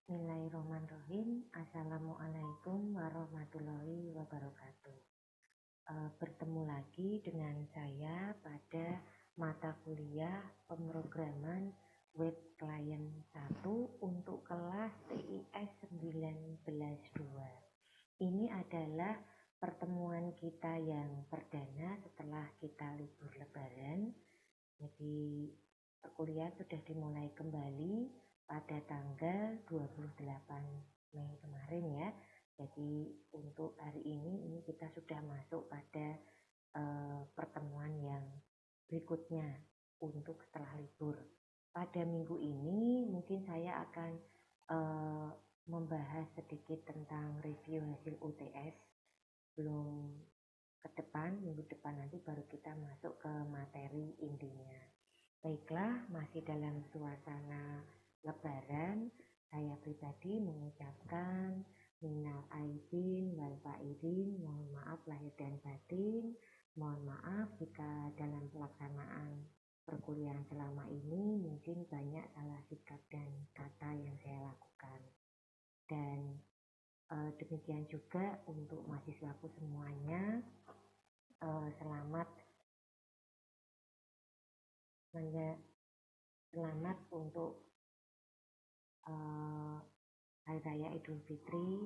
Bismillahirrahmanirrahim. Assalamualaikum warahmatullahi wabarakatuh. Bertemu lagi dengan saya pada mata kuliah pemrograman web client 1 untuk kelas TIS 19.2. Ini adalah pertemuan kita yang perdana setelah kita libur lebaran. Jadi perkuliahan sudah dimulai kembali pada tanggal 28 Mei kemarin ya. Jadi untuk hari ini kita sudah masuk pada pertemuan yang berikutnya untuk setelah libur. Pada minggu ini mungkin saya akan membahas sedikit tentang review hasil UTS. Belum ke depan, minggu depan nanti baru kita masuk ke materi intinya. Baiklah, masih dalam suasana Lebaran, saya pribadi mengucapkan minal aidin wal faizin, mohon maaf lahir dan batin, mohon maaf jika dalam pelaksanaan perkuliahan selama ini mungkin banyak salah sikap dan kata yang saya lakukan. Dan demikian juga untuk mahasiswaku semuanya, selamat untuk Hari Raya Idul Fitri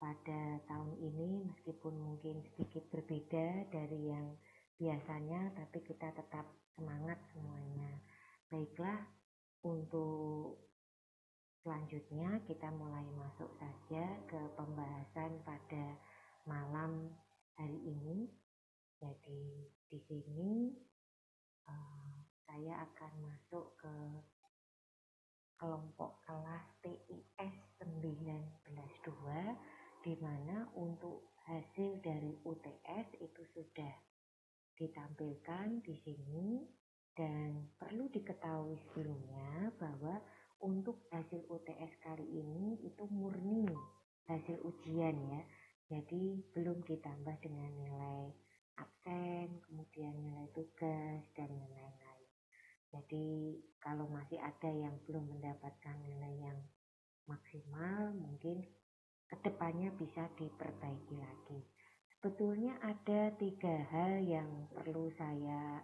pada tahun ini, meskipun mungkin sedikit berbeda dari yang biasanya, tapi kita tetap semangat semuanya. Baiklah, untuk selanjutnya kita mulai masuk saja ke pembahasan pada malam hari ini. Jadi di sini saya akan masuk ke kelompok kelas TIS 19.2, di mana untuk hasil dari UTS itu sudah ditampilkan di sini. Dan perlu diketahui sebelumnya bahwa untuk hasil UTS kali ini itu murni hasil ujian ya. Jadi belum ditambah dengan nilai absen, kemudian nilai tugas dan lain-lain. Jadi kalau masih ada yang belum mendapatkan nilai yang maksimal, mungkin kedepannya bisa diperbaiki lagi. Sebetulnya ada 3 hal yang perlu saya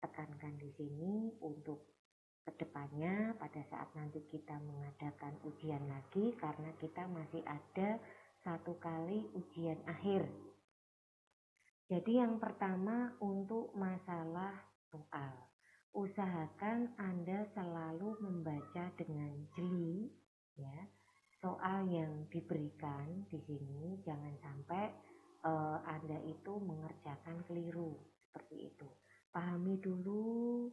tekankan di sini untuk kedepannya pada saat nanti kita mengadakan ujian lagi, karena kita masih ada 1 kali ujian akhir. Jadi yang pertama untuk masalah soal. Usahakan Anda selalu membaca dengan jeli ya soal yang diberikan di sini. Jangan sampai Anda itu mengerjakan keliru seperti itu. Pahami dulu,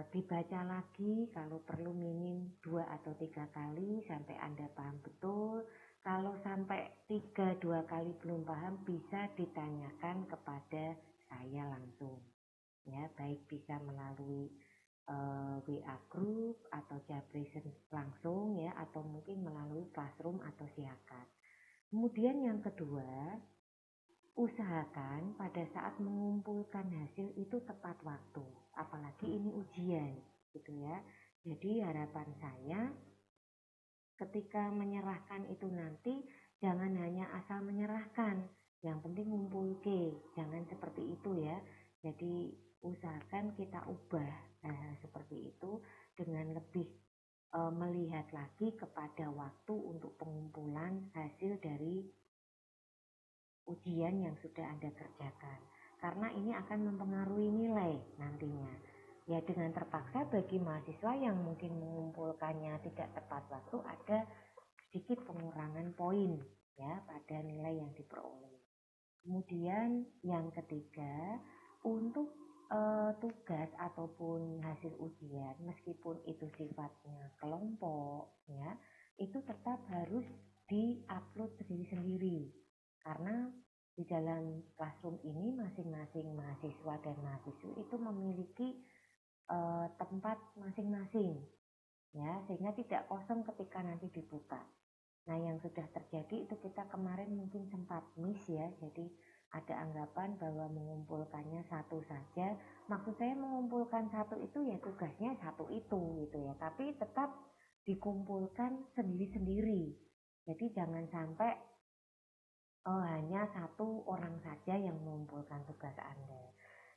dibaca lagi, kalau perlu minim 2 atau 3 kali sampai Anda paham betul. Kalau sampai 2 kali belum paham, bisa ditanyakan kepada saya langsung. Ya, baik bisa melalui WA group atau Jabrisen langsung ya, atau mungkin melalui Classroom atau Siakat. Kemudian yang kedua, usahakan pada saat mengumpulkan hasil itu tepat waktu, apalagi ini ujian gitu ya. Jadi harapan saya ketika menyerahkan itu nanti jangan hanya asal menyerahkan, yang penting ngumpul ke, jangan seperti itu ya. Jadi usahakan kita ubah seperti itu dengan lebih melihat lagi kepada waktu untuk pengumpulan hasil dari ujian yang sudah Anda kerjakan, karena ini akan mempengaruhi nilai nantinya. Ya, dengan terpaksa bagi mahasiswa yang mungkin mengumpulkannya tidak tepat waktu, ada sedikit pengurangan poin ya pada nilai yang diperoleh. Kemudian yang ketiga, untuk tugas ataupun hasil ujian, meskipun itu sifatnya kelompok ya, itu tetap harus di-upload sendiri-sendiri, karena di dalam Classroom ini masing-masing mahasiswa dan mahasiswi itu memiliki tempat masing-masing ya, sehingga tidak kosong ketika nanti dibuka. Nah, yang sudah terjadi itu kita kemarin mungkin sempat miss ya, jadi ada anggapan bahwa mengumpulkannya satu saja. Maksud saya mengumpulkan satu itu ya tugasnya satu itu gitu ya, tapi tetap dikumpulkan sendiri-sendiri. Jadi jangan sampai hanya satu orang saja yang mengumpulkan tugas Anda.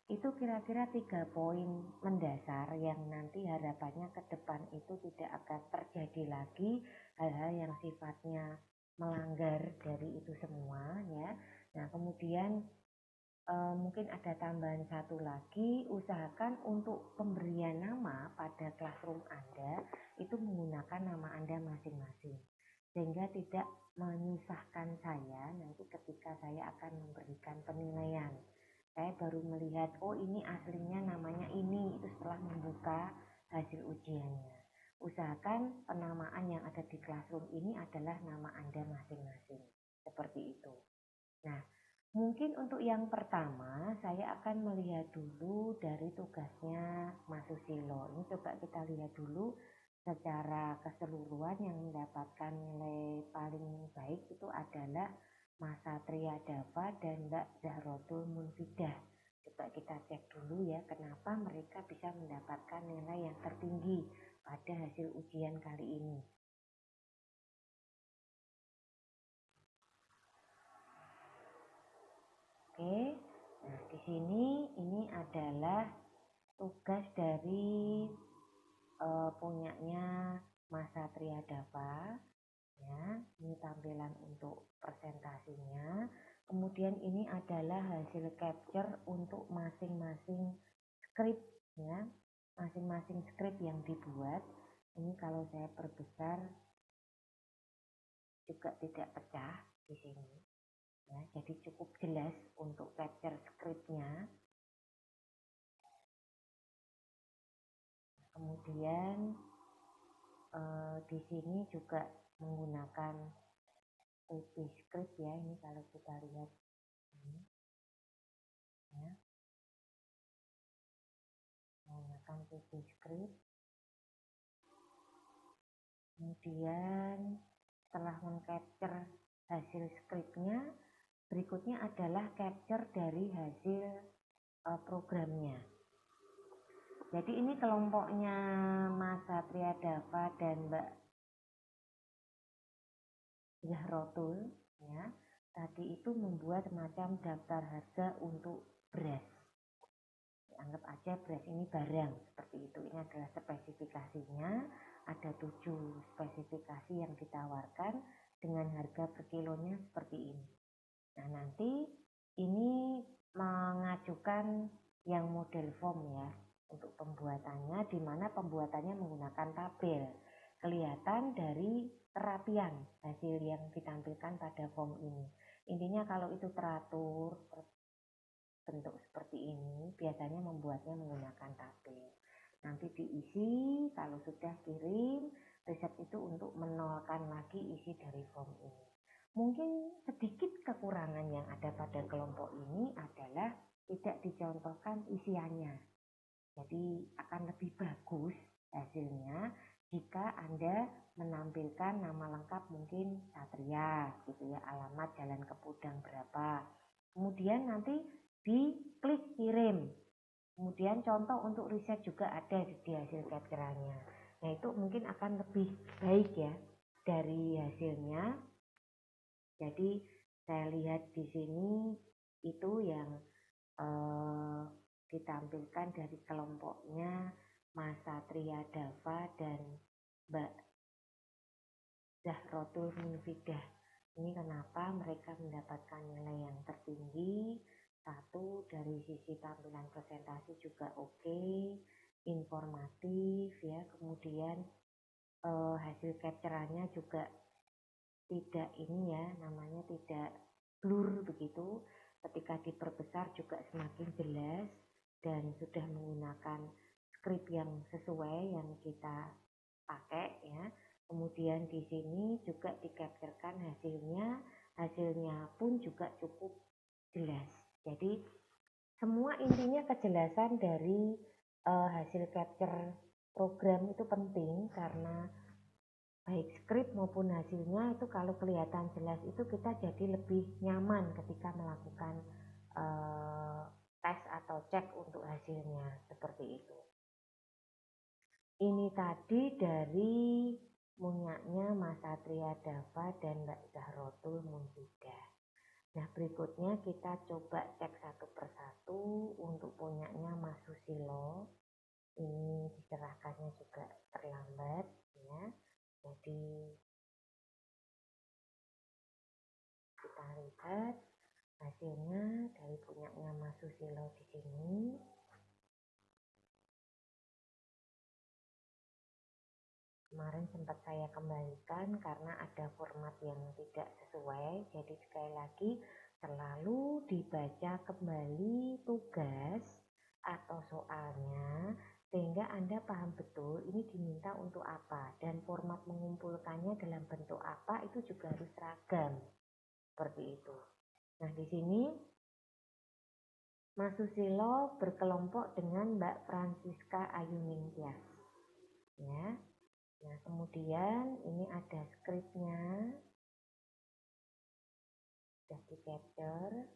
Itu kira-kira 3 poin mendasar yang nanti harapannya ke depan itu tidak akan terjadi lagi hal-hal yang sifatnya melanggar dari itu semua ya. Nah, kemudian mungkin ada tambahan satu lagi, usahakan untuk pemberian nama pada classroom Anda itu menggunakan nama Anda masing-masing, sehingga tidak menyusahkan saya nanti ketika saya akan memberikan penilaian. Saya baru melihat, oh ini aslinya namanya ini, itu setelah membuka hasil ujiannya. Usahakan penamaan yang ada di classroom ini adalah nama Anda masing-masing, seperti itu. Nah, mungkin untuk yang pertama, saya akan melihat dulu dari tugasnya Mas Susilo. Ini coba kita lihat dulu secara keseluruhan. Yang mendapatkan nilai paling baik itu adalah Mas Satria Dava dan Mbak Zahrotul Munfidah. Coba kita cek dulu ya, kenapa mereka bisa mendapatkan nilai yang tertinggi pada hasil ujian kali ini. Oke, nah di sini ini adalah tugas dari punyanya Mas Satria Dava. Ya, ini tampilan untuk presentasinya. Kemudian ini adalah hasil capture untuk masing-masing script ya, masing-masing script yang dibuat. Ini kalau saya perbesar juga tidak pecah di sini. Ya, jadi cukup jelas untuk capture scriptnya. Kemudian di sini juga menggunakan PP script ya, ini kalau kita lihat ini ya, menggunakan PP script. Kemudian setelah mengcapture hasil scriptnya, berikutnya adalah capture dari hasil programnya. Jadi ini kelompoknya Mas Satria Dava dan Mbak Zahrotul ya, tadi itu membuat semacam daftar harga untuk beras. Anggap aja beras ini barang seperti itu. Ini adalah spesifikasinya, ada 7 spesifikasi yang ditawarkan dengan harga per kilonya seperti ini. Nah, nanti ini mengajukan yang model form ya untuk pembuatannya, di mana pembuatannya menggunakan tabel. Kelihatan dari terapian hasil yang ditampilkan pada form ini. Intinya kalau itu teratur bentuk seperti ini, biasanya membuatnya menggunakan tabel. Nanti diisi, kalau sudah kirim, riset itu untuk menolkan lagi isi dari form ini. Mungkin sedikit kekurangan yang ada pada kelompok ini adalah tidak dicontohkan isiannya. Jadi akan lebih bagus hasilnya jika Anda menampilkan nama lengkap mungkin Satria gitu ya, alamat Jalan Kepudang berapa. Kemudian nanti diklik kirim. Kemudian contoh untuk riset juga ada di hasil capture-nya. Nah, itu mungkin akan lebih baik ya dari hasilnya. Jadi saya lihat di sini itu yang ditampilkan dari kelompoknya Mas Satria Dava dan Mbak Zahrotul Munfidah. Ini kenapa mereka mendapatkan nilai yang tertinggi. Satu, dari sisi tampilan presentasi juga oke, informatif ya. Kemudian hasil capture-nya juga tidak ini ya, namanya tidak blur begitu. Ketika diperbesar juga semakin jelas dan sudah menggunakan script yang sesuai yang kita pakai ya. Kemudian di sini juga dicapture-kan hasilnya pun juga cukup jelas. Jadi semua intinya kejelasan dari hasil capture program itu penting, karena baik skrip maupun hasilnya itu kalau kelihatan jelas itu kita jadi lebih nyaman ketika melakukan tes atau cek untuk hasilnya seperti itu. Ini tadi dari punyanya Mas Satria Dava dan Mbak Zahrotul Munfidah. Nah, berikutnya kita coba cek satu persatu untuk punyanya Mas Susilo. Ini diserahkannya juga terlambat ya. Jadi kita lihat hasilnya dari punyanya Mas Susilo di sini. Kemarin sempat saya kembalikan karena ada format yang tidak sesuai. Jadi sekali lagi selalu dibaca kembali tugas atau soalnya sehingga Anda paham betul ini diminta untuk apa dan format mengumpulkannya dalam bentuk apa itu juga harus seragam. Seperti itu. Nah, di sini Mas Susilo berkelompok dengan Mbak Francisca Ayuningtyas. Ya. Nah, kemudian ini ada skripnya, sudah di capture,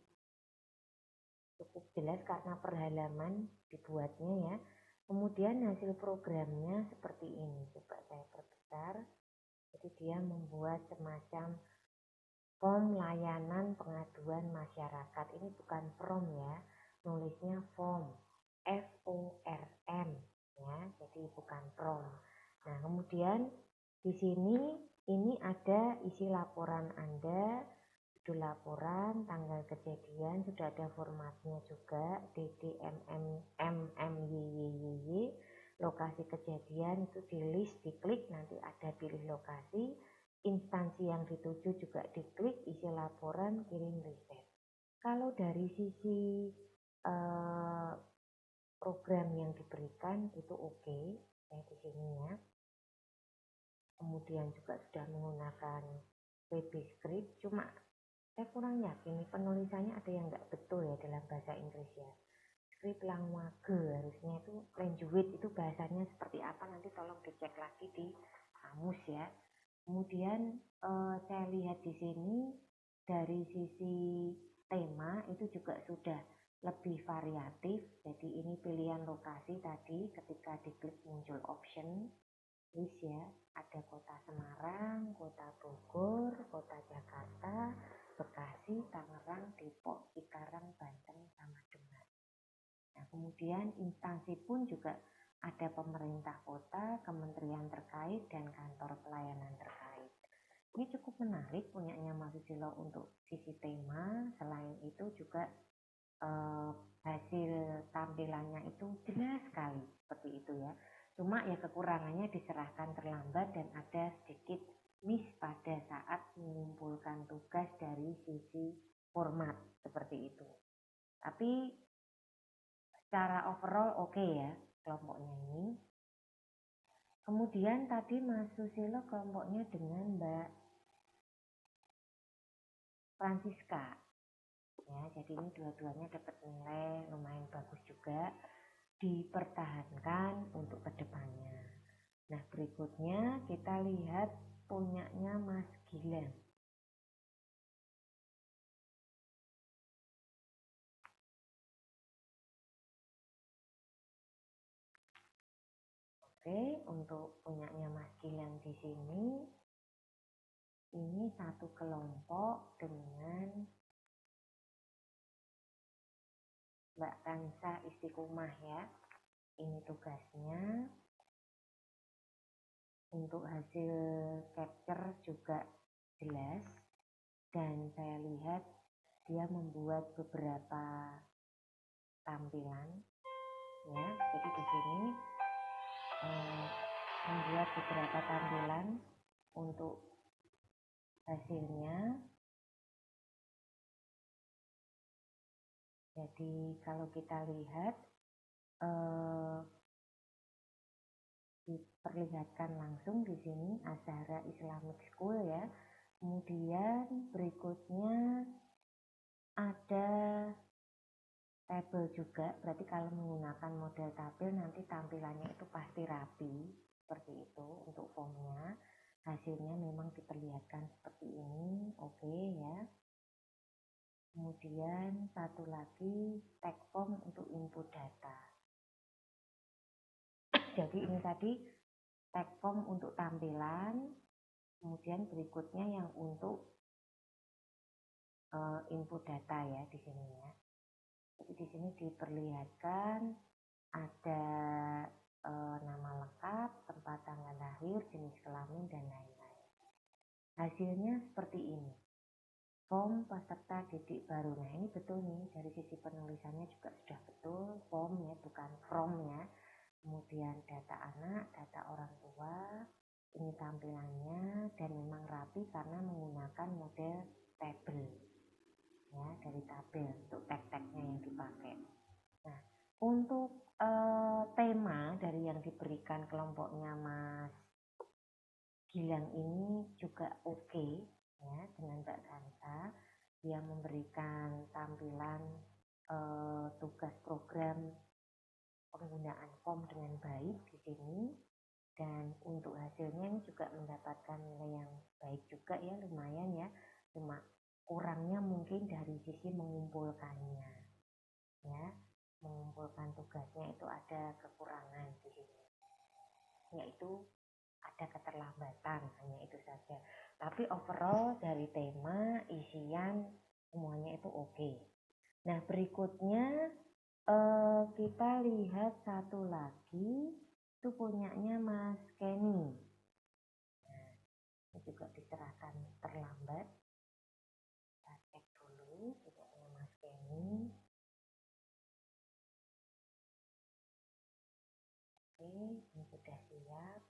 cukup jelas karena per halaman dibuatnya ya. Kemudian hasil programnya seperti ini, coba saya perbesar. Jadi dia membuat semacam form layanan pengaduan masyarakat. Ini bukan form ya, nulisnya form, FORM ya, jadi bukan form. Nah, kemudian di sini ini ada isi laporan Anda, judul laporan, tanggal kejadian, sudah ada formatnya juga, DDMMMYYY, lokasi kejadian itu di list, diklik, nanti ada pilih lokasi, instansi yang dituju juga diklik, isi laporan, kirim riset. Kalau dari sisi program yang diberikan itu oke, kayak di sini ya. Kemudian juga sudah menggunakan VB Script, cuma saya kurang yakin penulisannya ada yang nggak betul ya dalam bahasa Inggris ya. Script language harusnya itu language itu bahasanya seperti apa, nanti tolong dicek lagi di kamus ya. Kemudian saya lihat di sini dari sisi tema itu juga sudah lebih variatif. Jadi ini pilihan lokasi tadi ketika diklik muncul option list ya, ada kota Semarang, kota Bogor, kota Jakarta, Bekasi, Tangerang, Depok, Cikarang, Banten, sama Demak. Nah, kemudian instansi pun juga ada pemerintah kota, kementerian terkait, dan kantor pelayanan terkait. Ini cukup menarik punyanya Mas Susilo untuk sisi tema. Selain itu juga hasil tampilannya itu jelas sekali seperti itu ya. Cuma ya kekurangannya diserahkan terlambat dan ada sedikit miss pada saat mengumpulkan tugas dari sisi format seperti itu. Tapi secara overall oke ya kelompoknya ini. Kemudian tadi Mas Susilo kelompoknya dengan Mbak Francisca. Ya, jadi ini dua-duanya dapat nilai lumayan bagus juga, dipertahankan untuk kedepannya. Nah, berikutnya kita lihat punyanya Mas Gilang. Oke, untuk punyanya Mas Gilang di sini, ini satu kelompok dengan Mbak Kansa Istiqomah ya. Ini tugasnya. Untuk hasil capture juga jelas. Dan saya lihat dia membuat beberapa tampilan ya. Jadi di sini membuat beberapa tampilan untuk hasilnya. Jadi kalau kita lihat diperlihatkan langsung di sini Azhara Islamic School ya. Kemudian berikutnya ada tabel juga, berarti kalau menggunakan model tabel nanti tampilannya itu pasti rapi seperti itu untuk formnya. Hasilnya memang diperlihatkan seperti ini, oke ya. Kemudian satu lagi tag form untuk input data. Jadi ini tadi tag form untuk tampilan, kemudian berikutnya yang untuk input data ya di sini ya. Jadi di sini diperlihatkan ada nama lengkap, tempat tanggal lahir, jenis kelamin dan lain-lain. Hasilnya seperti ini. Form peserta didik baru. Nah ini betul nih, dari sisi penulisannya juga sudah betul, form ya, bukan from ya. Kemudian data anak, data orang tua, ini tampilannya, dan memang rapi karena menggunakan model tabel ya, dari tabel untuk tag-tagnya yang dipakai. Nah untuk tema dari yang diberikan kelompoknya Mas Gilang ini juga oke ya, dengan Mbak Kansa. Dia memberikan tampilan tugas program penggunaan form dengan baik di sini, dan untuk hasilnya ini juga mendapatkan nilai yang baik juga ya, lumayan ya. Cuma kurangnya mungkin dari sisi mengumpulkannya ya, mengumpulkan tugasnya itu ada kekurangan di sini, yaitu ada keterlambatan, hanya itu saja. Tapi overall dari tema, isian, semuanya itu oke. Nah berikutnya kita lihat satu lagi, itu punyanya Mas Kenny. Nah, ini juga diserahkan terlambat. Kita cek dulu punyanya Mas Kenny. Oke, ini sudah siap.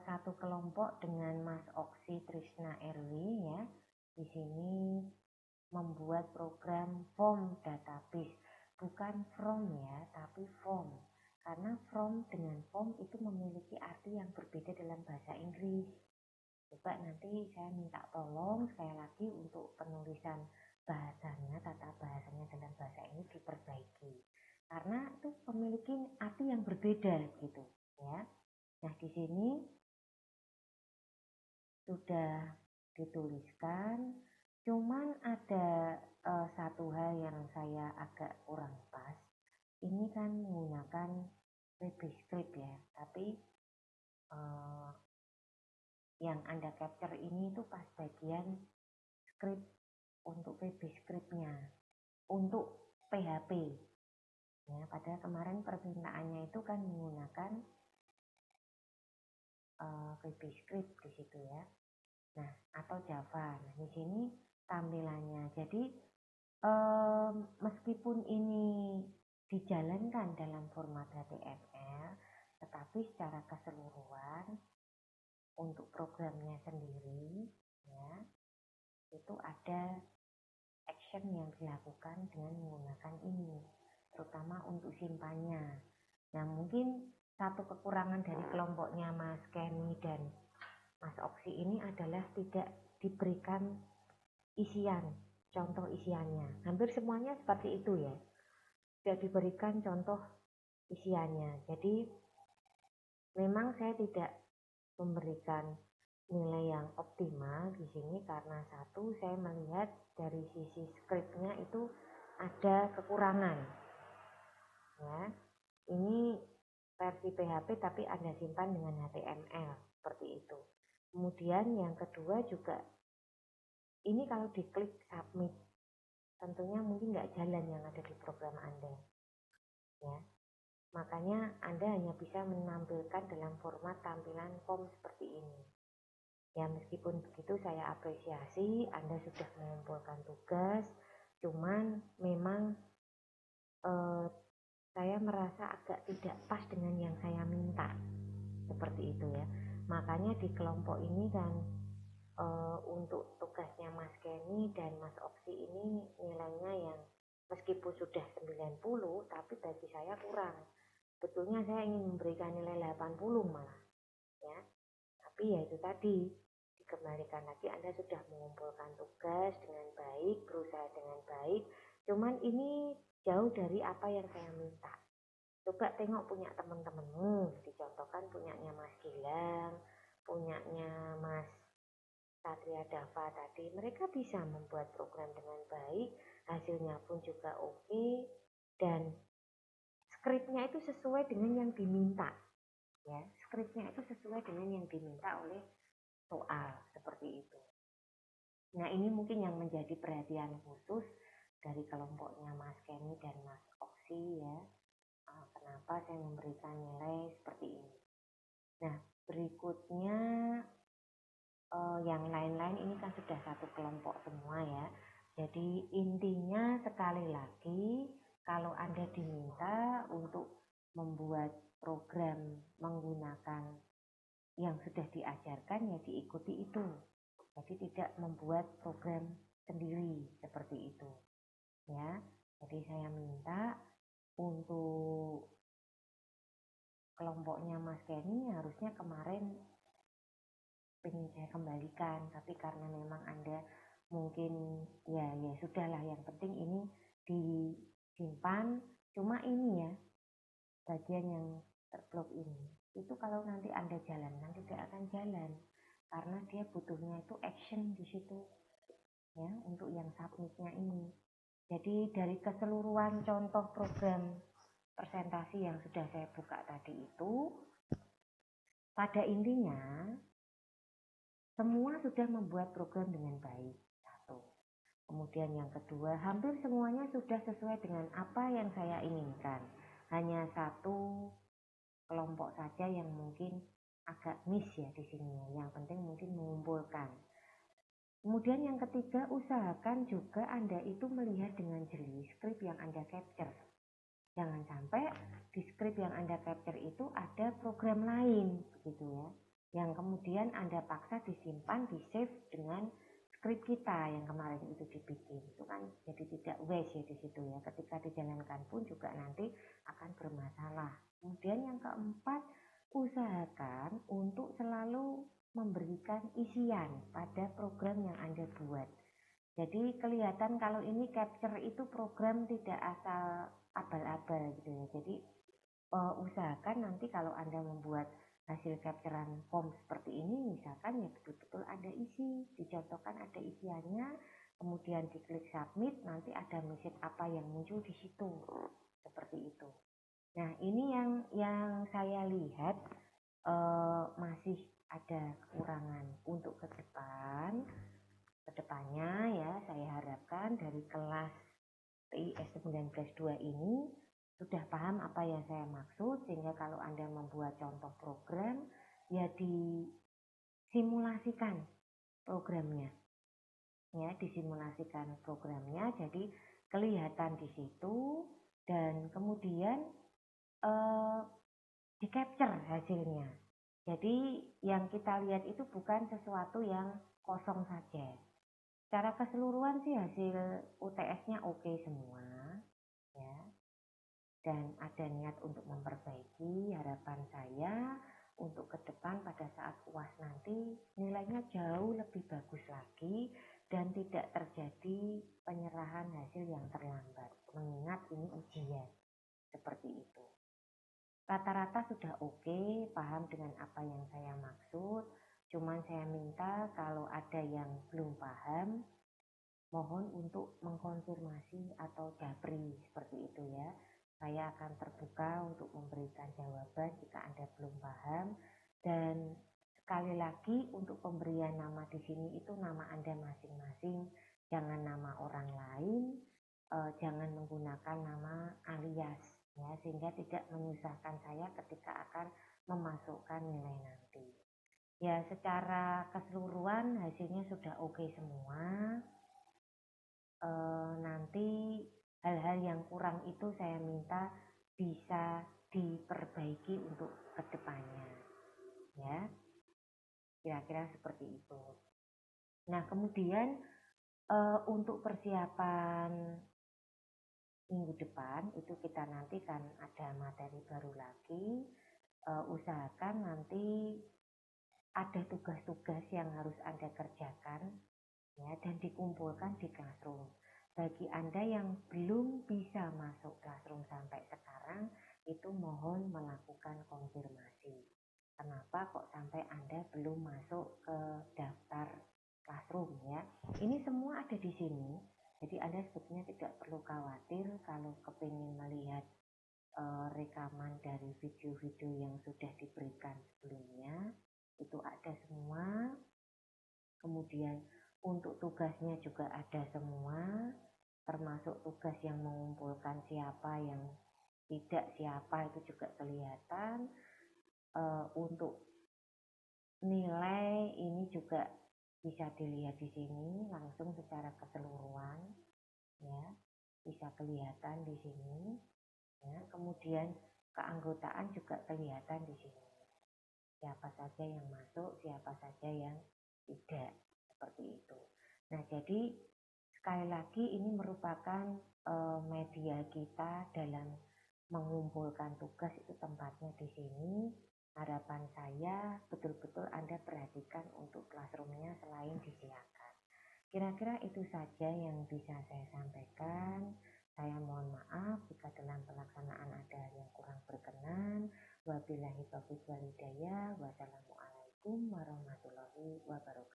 Satu kelompok dengan Mas Oksi Trisna Erwi ya. Di sini membuat program form database, bukan from ya, tapi form. Karena from dengan form itu memiliki arti yang berbeda dalam bahasa Inggris. Coba nanti saya minta tolong sekali lagi untuk penulisan bahasanya, tata bahasanya dalam bahasa ini diperbaiki. Karena itu memiliki arti yang berbeda gitu ya. Nah di sini sudah dituliskan, cuman ada satu hal yang saya agak kurang pas. Ini kan menggunakan VB Script ya, tapi yang Anda capture ini itu pas bagian script untuk VB Script-nya, untuk PHP. Ya, padahal kemarin permintaannya itu kan menggunakan VB Script di situ ya. Nah, atau Java. Nah, di sini tampilannya. Jadi meskipun ini dijalankan dalam format HTML, tetapi secara keseluruhan untuk programnya sendiri ya, itu ada action yang dilakukan dengan menggunakan ini, terutama untuk simpannya. Nah, mungkin satu kekurangan dari kelompoknya Mas Kenny dan Mas Oksi ini adalah tidak diberikan isian, contoh isiannya. Hampir semuanya seperti itu ya, tidak diberikan contoh isiannya. Jadi memang saya tidak memberikan nilai yang optimal di sini karena satu, saya melihat dari sisi skripnya itu ada kekurangan. Ya, ini versi PHP tapi Anda simpan dengan HTML seperti itu. Kemudian yang kedua juga, ini kalau diklik submit, tentunya mungkin nggak jalan yang ada di program Anda. Ya, makanya Anda hanya bisa menampilkan dalam format tampilan form seperti ini. Ya meskipun begitu saya apresiasi Anda sudah mengumpulkan tugas, cuman memang saya merasa agak tidak pas dengan yang saya minta, seperti itu ya. Makanya di kelompok ini kan untuk tugasnya Mas Kenny dan Mas Oksi ini nilainya yang meskipun sudah 90 tapi bagi saya kurang. Betulnya saya ingin memberikan nilai 80 malah ya. Tapi ya itu tadi, dikembalikan lagi Anda sudah mengumpulkan tugas dengan baik, berusaha dengan baik, cuman ini jauh dari apa yang saya minta. Coba tengok punya teman-temanmu, dicontohkan punyanya Mas Gilang, punyanya Mas Satria Dava tadi, mereka bisa membuat program dengan baik, hasilnya pun juga oke, dan skripnya itu sesuai dengan yang diminta. Ya, skripnya itu sesuai dengan yang diminta oleh soal, seperti itu. Nah, ini mungkin yang menjadi perhatian khusus dari kelompoknya Mas Kenny dan Mas Oksi ya. Kenapa saya memberikan nilai seperti ini. Nah, berikutnya yang lain-lain ini kan sudah satu kelompok semua ya. Jadi intinya sekali lagi, kalau Anda diminta untuk membuat program menggunakan yang sudah diajarkan ya diikuti itu. Jadi tidak membuat program sendiri seperti itu. Ya. Jadi saya minta untuk kelompoknya Mas Kenny harusnya kemarin pengen saya kembalikan, tapi karena memang Anda mungkin ya sudahlah, yang penting ini disimpan. Cuma ini ya, bagian yang terblok ini itu kalau nanti Anda jalankan tidak akan jalan, karena dia butuhnya itu action di situ ya, untuk yang submitnya ini. Jadi dari keseluruhan contoh program presentasi yang sudah saya buka tadi itu, pada intinya semua sudah membuat program dengan baik. Satu. Kemudian yang kedua, hampir semuanya sudah sesuai dengan apa yang saya inginkan. Hanya satu kelompok saja yang mungkin agak miss ya di sini. Yang penting mungkin mengumpulkan. Kemudian yang ketiga, usahakan juga Anda itu melihat dengan jeli skrip yang Anda capture. Jangan sampai di skrip yang Anda capture itu ada program lain, begitu ya, yang kemudian Anda paksa disimpan, di-save dengan skrip kita yang kemarin itu dibikin. Itu kan jadi tidak waste ya di situ ya. Ketika dijalankan pun juga nanti akan bermasalah. Kemudian yang keempat, usahakan untuk selalu memberikan isian pada program yang Anda buat. Jadi kelihatan kalau ini capture itu program tidak asal abal-abal gitu ya. Jadi usahakan nanti kalau Anda membuat hasil capturean form seperti ini, misalkan ya betul-betul ada isi, dicontohkan ada isiannya, kemudian diklik submit, nanti ada message apa yang muncul di situ, seperti itu. Nah, ini yang saya lihat masih ada kekurangan untuk kedepannya ya. Saya harapkan dari kelas TIS 19-2 ini sudah paham apa yang saya maksud, sehingga kalau Anda membuat contoh program ya disimulasikan programnya ya, disimulasikan programnya, jadi kelihatan di situ, dan kemudian di capture hasilnya. Jadi yang kita lihat itu bukan sesuatu yang kosong saja. Secara keseluruhan sih hasil UTS-nya oke semua ya. Dan ada niat untuk memperbaiki. Harapan saya untuk ke depan pada saat UAS nanti nilainya jauh lebih bagus lagi dan tidak terjadi penyerahan hasil yang terlambat. Mengingat ini ujian. Seperti itu. Rata-rata sudah oke, paham dengan apa yang saya maksud. Cuman saya minta kalau ada yang belum paham, mohon untuk mengkonfirmasi atau japri seperti itu ya. Saya akan terbuka untuk memberikan jawaban jika Anda belum paham. Dan sekali lagi untuk pemberian nama di sini itu nama Anda masing-masing, jangan nama orang lain, jangan menggunakan nama alias. Ya, sehingga tidak menyusahkan saya ketika akan memasukkan nilai nanti. Ya, secara keseluruhan hasilnya sudah oke semua. Nanti hal-hal yang kurang itu saya minta bisa diperbaiki untuk kedepannya. Ya, kira-kira seperti itu. Nah, kemudian untuk persiapan minggu depan itu kita nanti kan ada materi baru lagi. Usahakan nanti ada tugas-tugas yang harus Anda kerjakan ya, dan dikumpulkan di classroom. Bagi Anda yang belum bisa masuk classroom sampai sekarang, itu mohon melakukan konfirmasi. Kenapa kok sampai Anda belum masuk ke daftar classroom ya? Ini semua ada di sini. Jadi Anda sebetulnya tidak perlu khawatir kalau kepingin melihat rekaman dari video-video yang sudah diberikan sebelumnya, itu ada semua. Kemudian untuk tugasnya juga ada semua, termasuk tugas yang mengumpulkan siapa yang tidak siapa itu juga kelihatan. Untuk nilai ini juga bisa dilihat di sini langsung secara keseluruhan, ya, bisa kelihatan di sini, ya. Kemudian keanggotaan juga kelihatan di sini, siapa saja yang masuk, siapa saja yang tidak, seperti itu. Nah, jadi sekali lagi ini merupakan media kita dalam mengumpulkan tugas, itu tempatnya di sini. Harapan saya betul-betul Anda perhatikan untuk classroom-nya selain disiapkan. Kira-kira itu saja yang bisa saya sampaikan. Saya mohon maaf jika dalam pelaksanaan ada yang kurang berkenan. Wabillahi taufiq wal hidayah. Wassalamualaikum warahmatullahi wabarakatuh.